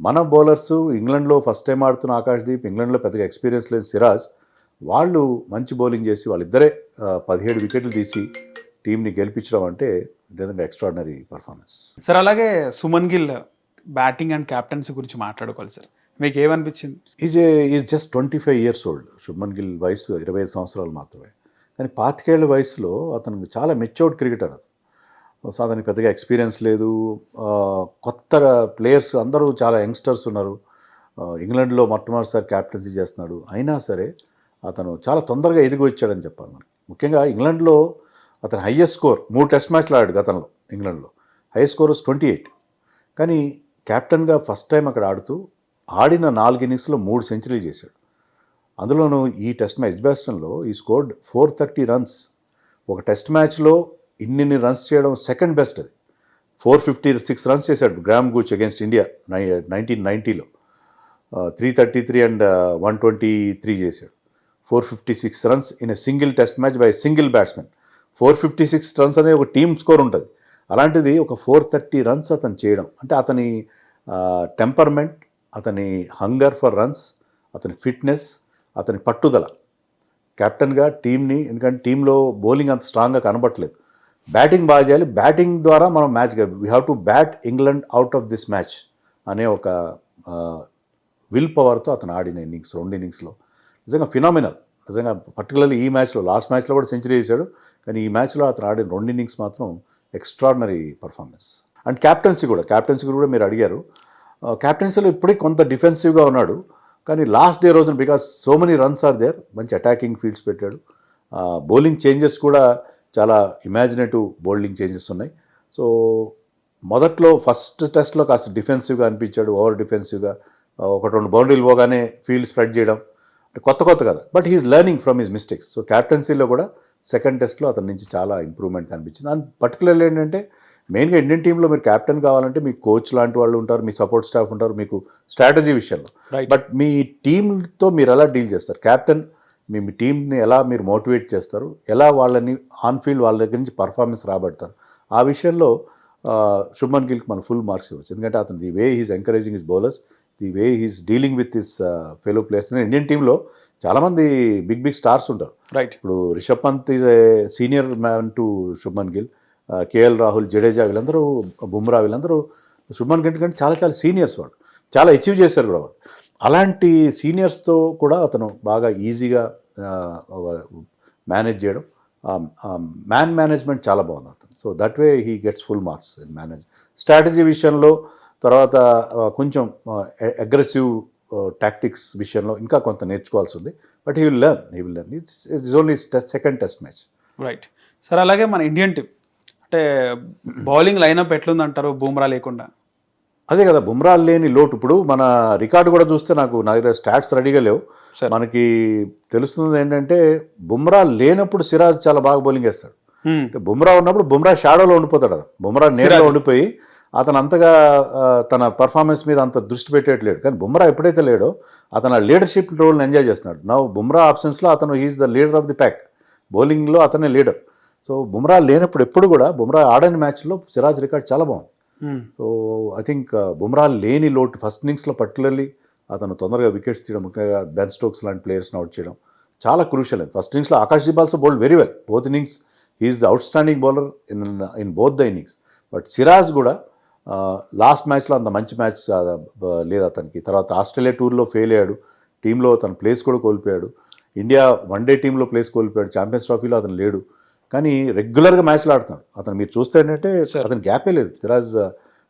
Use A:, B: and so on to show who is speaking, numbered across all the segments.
A: మన బౌలర్స్ ఇంగ్లాండ్లో first time ఆడుతున్న ఆకాశ్దీప్, ఇంగ్లాండ్లో పెద్దగా ఎక్స్పీరియన్స్ లేని సిరాజ్, వాళ్ళు మంచి బౌలింగ్ చేసి వాళ్ళిద్దరే 17 వికెట్లు తీసి టీంని గెలిపించడం అంటే నిజంగా ఎక్స్ట్రాడినరీ పర్ఫార్మెన్స్.
B: సార్ అలాగే Suman Gill batting and captaincy గురించి మాట్లాడుకోవాలి సార్. మీకు ఏమనిపించింది?
A: Is just 25 years old. Shubman Gill వయసు 25 సంవత్సరాలు మాత్రమే. కానీ 25 ఏళ్ల వయసులో అతను చాలా మెచ్యూర్డ్ క్రికెటర్. సో అతనికి పెద్దగా ఎక్స్పీరియన్స్ లేదు. కొత్త ప్లేయర్స్ అందరూ చాలా యంగ్స్టర్స్ ఉన్నారు. ఇంగ్లాండ్లో మొట్టమొదటిసారి క్యాప్టెన్సీ చేస్తున్నాడు. అయినా సరే అతను చాలా తొందరగా ఎదిగి వచ్చాడని చెప్పాలి మనకి. ముఖ్యంగా ఇంగ్లాండ్లో అతను హైయెస్ట్ స్కోర్ 3 టెస్ట్ మ్యాచ్లు ఆడాడు గతంలో. ఇంగ్లాండ్లో హైయెస్ట్ స్కోర్ 28. కానీ కెప్టెన్గా ఫస్ట్ టైం అక్కడ ఆడిన 4 ఇన్నింగ్స్లో 3 సెంచరీలు చేశాడు. అందులోనూ ఈ టెస్ట్ మ్యాచ్ ఎడ్జ్బాస్టన్లో ఈ స్కోర్డ్ 430 runs. ఒక టెస్ట్ మ్యాచ్లో ఇన్ని రన్స్ చేయడం సెకండ్ బెస్ట్. అది 456 runs చేశాడు గ్రామ్ గూచ్ అగేన్స్ట్ ఇండియా 1990లో. 333 and 123 చేశాడు. 456 runs in a single test match by single batsmen. 456 runs అనేది ఒక టీమ్ స్కోర్ ఉంటుంది. అలాంటిది ఒక 430 runs అతను చేయడం అంటే అతని టెంపర్మెంట్, అతని హంగర్ ఫర్ రన్స్, అతని ఫిట్నెస్, అతని పట్టుదల కెప్టెన్గా టీంని, ఎందుకంటే టీంలో బౌలింగ్ అంత స్ట్రాంగ్గా కనబట్టలేదు. బ్యాటింగ్ బాగా చేయాలి, బ్యాటింగ్ ద్వారా మనం match we have to bat England out of this match అనే ఒక విల్ పవర్తో అతను ఆడిన ఇన్నింగ్స్ 2 innings నిజంగా ఫినామినల్. నిజంగా పర్టికులర్లీ ఈ మ్యాచ్లో, లాస్ట్ మ్యాచ్లో కూడా సెంచరీ చేశాడు. కానీ ఈ మ్యాచ్లో అతను ఆడిన 2 innings మాత్రం ఎక్స్ట్రాడినరీ పర్ఫార్మెన్స్. అండ్ క్యాప్టెన్సీ కూడా మీరు అడిగారు. క్యాప్టెన్సీలో ఇప్పటికీ కొంత డిఫెన్సివ్గా ఉన్నాడు. కానీ లాస్ట్ డే రోజున because so many runs are there, మంచి అటాకింగ్ ఫీల్డ్స్ పెట్టాడు. బౌలింగ్ చేంజెస్ కూడా చాలా ఇమాజినేటివ్ బౌలింగ్ చేంజెస్ ఉన్నాయి. సో మొదట్లో ఫస్ట్ టెస్ట్లో కాస్త డిఫెన్సివ్గా అనిపించాడు, ఓవర్ డిఫెన్సివ్గా. 1-2 బౌండరీలు పోగానే ఫీల్డ్ స్ప్రెడ్ చేయడం కొత్త కదా. But he's learning from his mistakes. So క్యాప్టెన్సీలో కూడా సెకండ్ టెస్ట్లో అతని నుంచి చాలా ఇంప్రూవ్మెంట్ కనిపించింది. అండ్ పర్టికులర్లీ ఏంటంటే మెయిన్గా ఇండియన్ టీంలో మీరు క్యాప్టెన్ కావాలంటే మీకు కోచ్ లాంటి వాళ్ళు ఉంటారు, మీ సపోర్ట్ స్టాఫ్ ఉంటారు, మీకు స్ట్రాటజీ విషయంలో. బట్ మీ టీంతో మీరు ఎలా డీల్ చేస్తారు, క్యాప్టెన్ మీ టీంని ఎలా మీరు మోటివేట్ చేస్తారు, ఎలా వాళ్ళని ఆన్ ఫీల్డ్ వాళ్ళ దగ్గర నుంచి పర్ఫార్మెన్స్ రాబడతారు, ఆ విషయంలో శుభ్మన్ గిల్కి మనం ఫుల్ మార్క్స్ ఇవ్వచ్చు. ఎందుకంటే అతను the way he's encouraging his bowlers, the way he's dealing with his fellow players. Indian టీంలో చాలామంది బిగ్ స్టార్స్ ఉంటారు.
B: రైట్.
A: ఇప్పుడు Rishabh Pant is a senior man to Shubman Gill, KL Rahul, Jadeja, వీళ్ళందరూ, బుమ్రా, వీళ్ళందరూ శుభ్మన్ గిల్ కంటే చాలా సీనియర్స్. వాళ్ళు చాలా అచీవ్ చేశారు కూడా. వాళ్ళు అలాంటి సీనియర్స్తో కూడా అతను బాగా ఈజీగా మేనేజ్ చేయడం, మేనేజ్మెంట్ చాలా బాగుంది అతను. So that way he gets full marks in manage. Strategy విషయంలో తర్వాత కొంచెం అగ్రెసివ్ టాక్టిక్స్ విషయంలో ఇంకా కొంత నేర్చుకోవాల్సి ఉంది. But he will learn. It's only second test match.
B: Right sir. అలాగే మన ఇండియన్ టీం అంటే బౌలింగ్ లైనప్ ఎట్లుందంటారు బుమ్రా లేకుండా?
A: అదే కదా, బుమ్రా లేని లోటు. ఇప్పుడు మన రికార్డు కూడా చూస్తే నా దగ్గర స్టాట్స్ రెడీగా లేవు. మనకి తెలుస్తుంది ఏంటంటే బుమ్రా లేనప్పుడు సిరాజ్ చాలా బాగా బౌలింగ్ వేస్తాడు. బుమ్రా ఉన్నప్పుడు బుమ్రా షాడోలో ఉండిపోతాడు. అతను బుమ్రా నేరుగా ఉండిపోయి అతను అంతగా తన పర్ఫార్మెన్స్ మీద అంత దృష్టి పెట్టేట్లేడు. కానీ బుమ్రా ఎప్పుడైతే లేడో అతను ఆ లీడర్షిప్ రోల్ని ఎంజాయ్ చేస్తున్నాడు. నా బుమ్రా ఆబ్సెన్స్లో అతను he's the leader of the pack. బౌలింగ్లో అతనే లీడర్. సో బుమ్రా లేనప్పుడు ఎప్పుడు కూడా బుమ్రా ఆడని మ్యాచ్లో సిరాజ్ రికార్డ్ చాలా బాగుంది. సో ఐ థింక్ బుమ్రా లేని లోటు ఫస్ట్ ఇన్నింగ్స్లో పర్టికులర్లీ అతను తొందరగా వికెట్స్ తీయడం, ముఖ్యంగా బెన్ స్టోక్స్ లాంటి ప్లేయర్స్ని అవుట్ చేయడం చాలా క్రూషియల్. ఫస్ట్ ఇన్నింగ్స్లో Akashdeep also bowled very well. Both innings he's the outstanding bowler in both the innings. But Siraj కూడా లాస్ట్ మ్యాచ్లో అంత మంచి మ్యాచ్ లేదు అతనికి. తర్వాత ఆస్ట్రేలియా టూర్లో ఫెయిల్ అయ్యాడు, టీంలో తన ప్లేస్ కూడా కోల్పోయాడు. ఇండియా వన్డే టీంలో ప్లేస్ కోల్పోయాడు, ఛాంపియన్స్ ట్రోఫీలో అతను లేడు. కానీ రెగ్యులర్గా మ్యాచ్లు ఆడుతున్నాడు అతను. మీరు చూస్తే ఏంటంటే అతను గ్యాపే లేదు Siraj.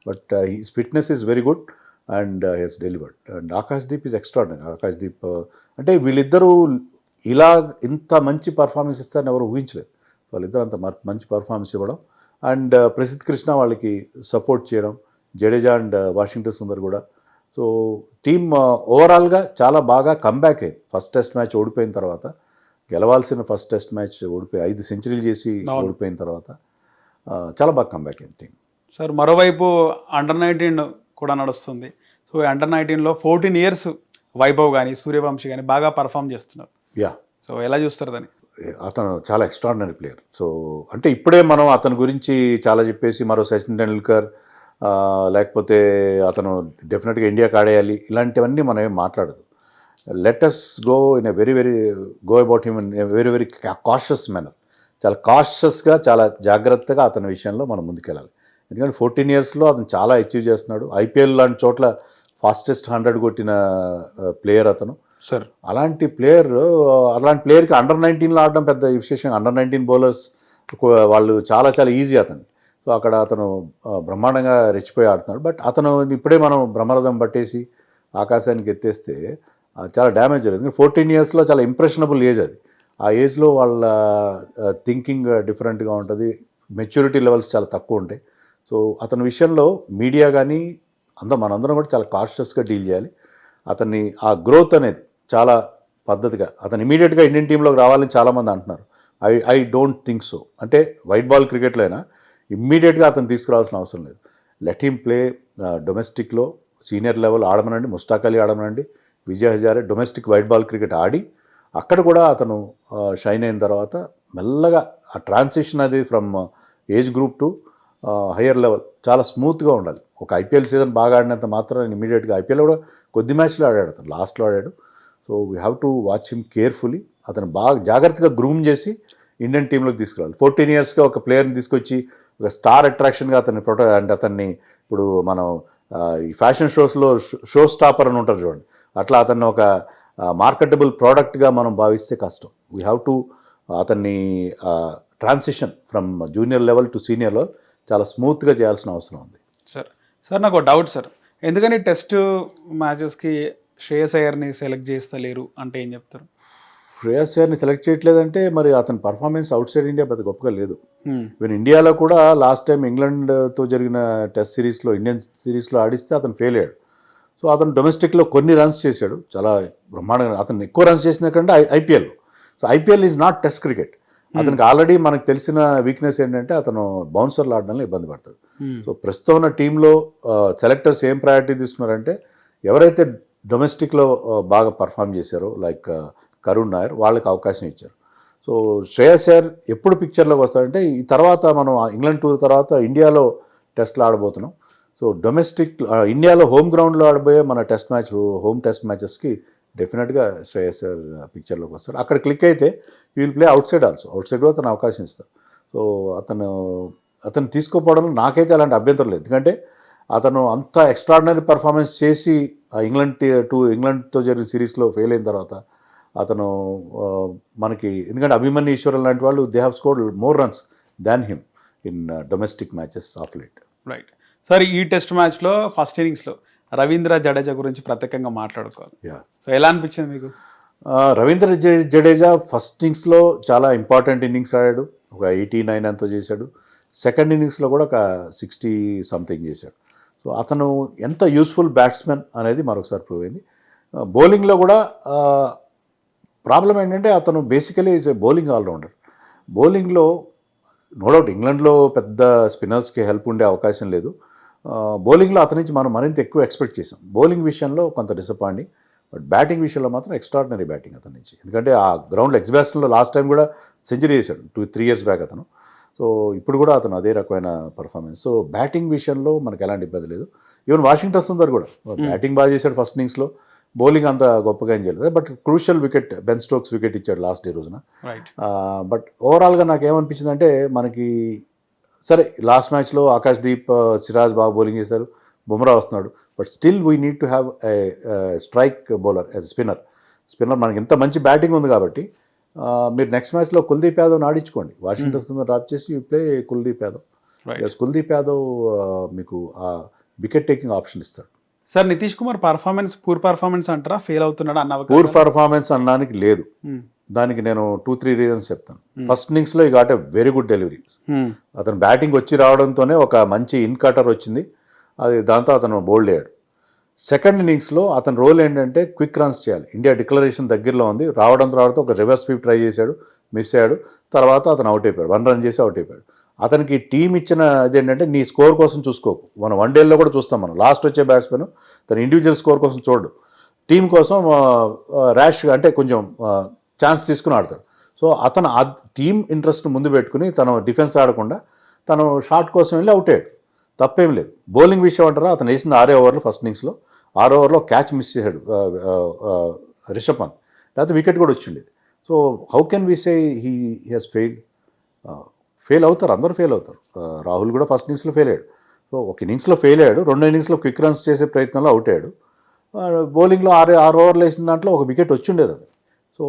A: But his fitness is very good and he's delivered. And Akashdeep is extraordinary. Akashdeep అంటే వీళ్ళిద్దరూ ఇలా ఇంత మంచి పర్ఫార్మెన్స్ ఇస్తారని ఎవరు ఊహించలేదు. వాళ్ళిద్దరు అంత మంచి పర్ఫార్మెన్స్ ఇవ్వడం అండ్ ప్రసిద్ధ్ కృష్ణ వాళ్ళకి సపోర్ట్ చేయడం, జడేజా అండ్ వాషింగ్టన్ సుందర్ కూడా. సో టీమ్ ఓవరాల్గా చాలా బాగా కంబ్యాక్ అయింది. ఫస్ట్ టెస్ట్ మ్యాచ్ ఓడిపోయిన తర్వాత, గెలవాల్సిన ఫస్ట్ టెస్ట్ మ్యాచ్ ఓడిపోయి 5 సెంచరీలు చేసి ఓడిపోయిన తర్వాత చాలా బాగా కంబ్యాక్ అయింది టీం.
B: సార్ మరోవైపు అండర్-19 కూడా నడుస్తుంది. సో అండర్-19లో 14 years వైభవ్ కానీ సూర్యవంశీ కానీ బాగా పర్ఫామ్ చేస్తున్నారు.
A: యా.
B: సో ఎలా చూస్తారు దాన్ని?
A: అతను చాలా ఎక్స్ట్రాడినరీ ప్లేయర్. సో అంటే ఇప్పుడే మనం అతని గురించి చాలా చెప్పేసి మరో సచిన్ టెండూల్కర్, లేకపోతే అతను డెఫినెట్గా ఇండియాకి ఆడేయాలి, ఇలాంటివన్నీ మనం ఏం మాట్లాడదు. Let us go in a go about him in a very cautious manner. చాలా కాషియస్గా, చాలా జాగ్రత్తగా అతని విషయంలో మనం ముందుకెళ్ళాలి. ఎందుకంటే 14 yearsలో అతను చాలా అచీవ్ చేస్తున్నాడు. ఐపీఎల్ లాంటి చోట్ల ఫాస్టెస్ట్ 100 కొట్టిన ప్లేయర్ అతను.
B: సార్
A: అలాంటి ప్లేయర్కి అండర్-19లో ఆడడం పెద్ద విశేషం. అండర్-19 బౌలర్స్ వాళ్ళు చాలా చాలా ఈజీ అతను. సో అక్కడ అతను బ్రహ్మాండంగా రెచ్చిపోయి ఆడుతున్నాడు. బట్ అతను ఇప్పుడే మనం బ్రహ్మరథం పట్టేసి ఆకాశానికి ఎత్తేస్తే చాలా డ్యామేజ్ జరిగింది. 14 yearsలో చాలా ఇంప్రెషనబుల్ ఏజ్ అది. ఆ ఏజ్లో వాళ్ళ థింకింగ్ డిఫరెంట్గా ఉంటుంది, మెచ్యూరిటీ లెవెల్స్ చాలా తక్కువ ఉంటాయి. సో అతని విషయంలో మీడియా కానీ మనందరం కూడా చాలా కాషియస్గా డీల్ చేయాలి. అతన్ని ఆ గ్రోత్ అనేది చాలా పద్ధతిగా, అతను ఇమీడియట్గా ఇండియన్ టీంలోకి రావాలని చాలామంది అంటున్నారు. I don't think so. అంటే వైట్ బాల్ క్రికెట్లో అయినా ఇమ్మీడియట్గా అతను తీసుకురావాల్సిన అవసరం లేదు. లెట్ హిమ్ ప్లే డొమెస్టిక్లో సీనియర్ లెవెల్ ఆడమనండి, ముస్తాక్ అలీ ఆడమనండి, Vijay Hazare domestic white ball cricket ఆడి అక్కడ కూడా అతను షైన్ అయిన తర్వాత మెల్లగా ఆ ట్రాన్సిషన్ అది from age group two higher level చాలా స్మూత్గా ఉండాలి. ఒక ఐపీఎల్ సీజన్ బాగా ఆడినంత మాత్రం ఇమీడియట్గా ఐపీఎల్ కూడా కొద్ది మ్యాచ్లో ఆడాడు అతను, లాస్ట్లో ఆడాడు. So we have to watch him carefully. అతను బాగా జాగ్రత్తగా గ్రూమ్ చేసి ఇండియన్ టీంలోకి తీసుకురావాలి. 14 yearsగా ఒక ప్లేయర్ని తీసుకొచ్చి ఒక స్టార్ అట్రాక్షన్గా అతన్ని అంటే అతన్ని ఇప్పుడు మనం ఈ ఫ్యాషన్ షోస్లో షో స్టాపర్ అని ఉంటారు చూడండి, అట్లా అతన్ని ఒక మార్కెటబుల్ ప్రోడక్ట్గా మనం భావిస్తే కష్టం. వీ హ్యావ్ టు అతన్ని transition from junior level to senior level చాలా స్మూత్గా చేయాల్సిన అవసరం ఉంది.
B: సార్ నాకు డౌట్ సార్, ఎందుకని టెస్ట్ మ్యాచెస్కి శ్రేయస్ అయ్యర్ని సెలెక్ట్ చేస్తలేరు అంటే ఏం చెప్తారు?
A: శ్రేయస్ అయ్యర్ని సెలెక్ట్ చేయట్లేదంటే మరి అతని పర్ఫార్మెన్స్ అవుట్ సైడ్ ఇండియా పెద్ద గొప్పగా లేదు. ఈవెన్ ఇండియాలో కూడా లాస్ట్ టైం ఇంగ్లాండ్తో జరిగిన టెస్ట్ సిరీస్లో, ఇండియన్ సిరీస్లో ఆడిస్తే అతను ఫెయిల్ అయ్యాడు. సో అతను డొమెస్టిక్లో కొన్ని రన్స్ చేశాడు, చాలా బ్రహ్మాండంగా. అతను ఎక్కువ రన్స్ చేసిన కంటే IPL. So IPL is not test cricket. అతనికి ఆల్రెడీ మనకు తెలిసిన వీక్నెస్ ఏంటంటే అతను బౌన్సర్లు ఆడడంలో ఇబ్బంది పడతాడు. సో ప్రస్తుతం ఉన్న టీంలో సెలెక్టర్స్ ఏం ప్రయారిటీ తీసుకున్నారంటే ఎవరైతే డొమెస్టిక్లో బాగా పర్ఫామ్ చేశారో లైక్ కరుణ్ నాయర్, వాళ్ళకి అవకాశం ఇచ్చారు. సో శ్రేయస్ అయ్యర్ ఎప్పుడు పిక్చర్లోకి వస్తాడంటే ఈ తర్వాత మనం ఇంగ్లాండ్ టూర్ తర్వాత ఇండియాలో టెస్ట్లు ఆడబోతున్నాం. సో డొమెస్టిక్ ఇండియాలో హోమ్ గ్రౌండ్లో ఆడబోయే మన హోమ్ టెస్ట్ మ్యాచెస్కి డెఫినెట్గా శ్రేయస్ అయ్యర్ పిక్చర్లోకి వస్తాడు. అక్కడ క్లిక్ అయితే you will play out side also. Out side కూడా అతను అవకాశం ఇస్తారు. సో అతను తీసుకోపోవడంలో నాకైతే అలాంటి అభ్యంతరం లేదు. ఎందుకంటే అతను అంత ఎక్స్ట్రాడినరీ పర్ఫార్మెన్స్ చేసి ఇంగ్లాండ్తో జరిగిన సిరీస్లో ఫెయిల్ అయిన తర్వాత అతను మనకి, ఎందుకంటే అభిమన్యు ఈశ్వరన్ లాంటి వాళ్ళు they have scored more runs than him in domestic matches of late.
B: Right sir, ఈ టెస్ట్ మ్యాచ్లో ఫస్ట్ ఇన్నింగ్స్లో రవీంద్ర జడేజా గురించి ప్రత్యేకంగా మాట్లాడుకోవాలి. సో ఎలా అనిపించింది మీకు?
A: రవీంద్ర జడేజా ఫస్ట్ ఇన్నింగ్స్లో చాలా ఇంపార్టెంట్ ఇన్నింగ్స్ ఆడాడు, ఒక 89 ఎంతో చేశాడు. సెకండ్ ఇన్నింగ్స్లో కూడా ఒక 60 సంథింగ్ చేశాడు. సో అతను ఎంత యూస్ఫుల్ బ్యాట్స్మెన్ అనేది మరొకసారి ప్రూవ్ అయింది. బౌలింగ్లో కూడా ప్రాబ్లం ఏంటంటే అతను basically is a bowling allrounder. బౌలింగ్లో నో డౌట్ ఇంగ్లాండ్లో పెద్ద స్పిన్నర్స్కి హెల్ప్ ఉండే అవకాశం లేదు. బౌలింగ్లో అతని నుంచి మనం మరింత ఎక్కువ ఎక్స్పెక్ట్ చేసాం. బౌలింగ్ విషయంలో కొంత డిసప్పాయింటింగ్, బట్ బ్యాటింగ్ విషయంలో మాత్రం ఎక్స్ట్రాడినరీ బ్యాటింగ్ అతని నుంచి. ఎందుకంటే ఆ గ్రౌండ్లో ఎగ్జిబిషన్లో లాస్ట్ టైం కూడా సెంచరీ చేశాడు 2-3 years బ్యాక్ అతను. సో ఇప్పుడు కూడా అతను అదే రకమైన పర్ఫార్మెన్స్. సో బ్యాటింగ్ విషయంలో మనకు ఎలాంటి ఇబ్బంది లేదు. ఈవెన్ వాషింగ్టన్ సుందర్ కూడా బ్యాటింగ్ బాగా చేశాడు ఫస్ట్ ఇన్నింగ్స్లో, బౌలింగ్ అంత గొప్పగా ఏం చేయలేదు. But crucial wicket Ben Stokes wicket ఇచ్చాడు లాస్ట్ డే రోజున. బట్ ఓవరాల్గా నాకు ఏమనిపించింది అంటే మనకి సరే లాస్ట్ మ్యాచ్లో ఆకాశ్దీప్, సిరాజ్ బాగా బౌలింగ్ చేశారు, బుమ్రా వస్తున్నాడు. But still we need to have a strike bowler as spinner మనకి ఇంత మంచి బ్యాటింగ్ ఉంది కాబట్టి మీరు నెక్స్ట్ మ్యాచ్లో కుల్దీప్ యాదవ్ని ఆడించుకోండి. వాషింగ్టన్ సుందర్ డ్రాప్ చేసి యూ ప్లే కుల్దీప్ యాదవ్. కుల్దీప్ యాదవ్ మీకు ఆ వికెట్ టేకింగ్ ఆప్షన్ ఇస్తాడు.
B: Sir Nitish Kumar poor performance అంటారా, ఫెయిల్ అవుతున్నాడు అన్న?
A: పూర్ పర్ఫార్మెన్స్ అనడానికి లేదు, దానికి నేను 2-3 reasons చెప్తాను. ఫస్ట్ ఇన్నింగ్స్లో ఈ got a very good delivery. అతను బ్యాటింగ్ వచ్చి రావడంతోనే ఒక మంచి ఇన్ కటర్ వచ్చింది, అది దాంతో అతను బౌల్డ్ అయ్యాడు. సెకండ్ ఇన్నింగ్స్లో అతని రోల్ ఏంటంటే క్విక్ రన్స్ చేయాలి. ఇండియా డిక్లరేషన్ దగ్గరలో ఉంది, రావడంతో ఒక రివర్స్ స్వీప్ ట్రై చేశాడు, మిస్ అయ్యాడు. తర్వాత అతను అవుట్ అయిపోయాడు, 1 run చేసి అవుట్ అయిపోయాడు. అతనికి టీం ఇచ్చిన ఇదేంటంటే నీ స్కోర్ కోసం చూసుకోకు. మనం వన్డేల్లో కూడా చూస్తాం, మనం లాస్ట్ వచ్చే బ్యాట్స్మెన్ తన ఇండివిజువల్ స్కోర్ కోసం చూడడు, టీం కోసం ర్యాష్గా అంటే కొంచెం ఛాన్స్ తీసుకుని ఆడతాడు. సో అతను ఆ టీం ఇంట్రెస్ట్ ముందు పెట్టుకుని తను డిఫెన్స్ ఆడకుండా తను షాట్ కోసం వెళ్ళి అవుట్ అయ్యాడు. తప్పేం లేదు. బౌలింగ్ విషయం అంటారా, అతను వేసింది 6 ఓవర్లు ఫస్ట్ ఇన్నింగ్స్లో, 6 ఓవర్లో క్యాచ్ మిస్ చేశాడు రిషబ్ పంత్, లేకపోతే వికెట్ కూడా వచ్చిండేది. So how can we say he has failed? Fail అవుతారు, అందరూ ఫెయిల్ అవుతారు. రాహుల్ కూడా ఫస్ట్ ఇన్నింగ్స్లో ఫెయిల్ అయ్యాడు. సో ఒక ఇన్నింగ్స్లో ఫెయిల్ అయ్యాడు, 2 ఇన్నింగ్స్లో క్విక్ రన్స్ చేసే ప్రయత్నంలో అవుట్ అయ్యాడు. బౌలింగ్లో 6 ఓవర్లు వేసిన దాంట్లో ఒక వికెట్ వచ్చిండేది అది. So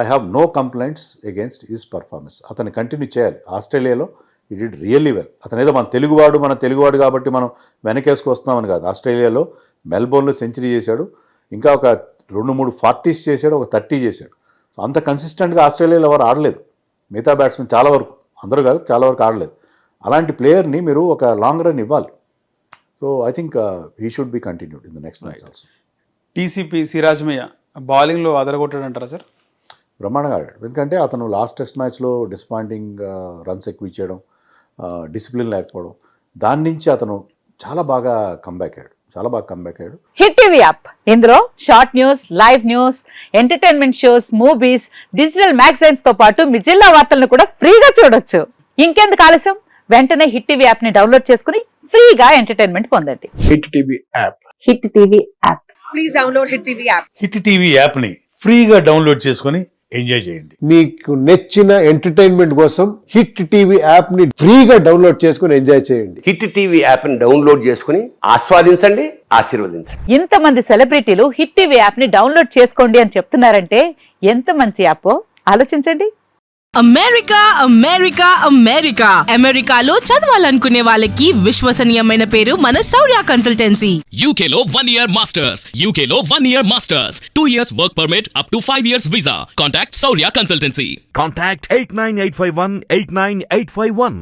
A: I have no complaints against his performance. అతన్ని కంటిన్యూ చేయాలి. ఆస్ట్రేలియాలో ఈ డిడ్ రియల్లీ వెల్. అతను ఏదో మన తెలుగువాడు కాబట్టి మనం వెనకేసుకు వస్తున్నామని కాదు. ఆస్ట్రేలియాలో మెల్బోర్న్లో సెంచరీ చేశాడు, ఇంకా ఒక 2-3 40s చేశాడు, ఒక 30 చేశాడు. సో అంత కన్సిస్టెంట్గా ఆస్ట్రేలియాలో ఎవరు ఆడలేదు. మిగతా బ్యాట్స్మెన్ చాలా వరకు, అందరూ కాదు చాలా వరకు ఆడలేదు. అలాంటి ప్లేయర్ని మీరు ఒక లాంగ్ రన్ ఇవ్వాలి. So I think he should be continued in the next match also.
B: టీసీపీ సిరాజ్ మియా బౌలింగ్లో అదరగొట్టాడు అంటారా సార్?
A: బ్రహ్మాండంగా ఆడాడు. ఎందుకంటే అతను లాస్ట్ టెస్ట్ మ్యాచ్లో డిసప్పాయింటింగ్ రన్స్ ఎక్కువ ఇచ్చేయడం, డిసిప్లిన్ లేకపోవడం, దాని నుంచి అతను చాలా బాగా కంబ్యాక్ అయ్యాడు.
C: హిట్ టీవీ యాప్, ఇందులో short news, live news, entertainment shows, movies, digital magazines తో పాటు మీ జిల్లా వార్తలను కూడా ఫ్రీగా చూడొచ్చు. ఇంకెందుకు ఆలస్యం, వెంటనే హిట్ టీవీ యాప్ ని డౌన్లోడ్ చేసుకుని ఫ్రీగా ఎంటర్టైన్మెంట్ పొందండి.
D: Hit TV app.
C: Hit TV app.
E: Please download Hit TV app.
F: Hit TV యాప్ని ఫ్రీగా డౌన్లోడ్ చేసుకొని ఎంజాయ్ చేయండి.
D: మీకు నచ్చిన ఎంటర్టైన్మెంట్ కోసం హిట్ టీవీ యాప్ ని ఫ్రీగా డౌన్లోడ్ చేసుకుని ఎంజాయ్ చేయండి.
G: హిట్ టీవీ యాప్ని డౌన్లోడ్ చేసుకుని ఆస్వాదించండి, ఆశీర్వదించండి.
C: ఇంతమంది సెలబ్రిటీలు హిట్ టీవీ యాప్ ని డౌన్లోడ్ చేసుకోండి అని చెప్తున్నారంటే ఎంత మంచి యాప్ ఆలోచించండి.
H: అమెరికాలో చదవాలనుకునే వాళ్ళకి విశ్వసనీయమైన పేరు మన శౌర్య కన్సల్టెన్సీ.
I: UK లో 1 year masters, UK లో 1 year masters, 2 years work permit up to 5 years visa. Contact Saurya Consultancy.
J: Contact 89851 89851.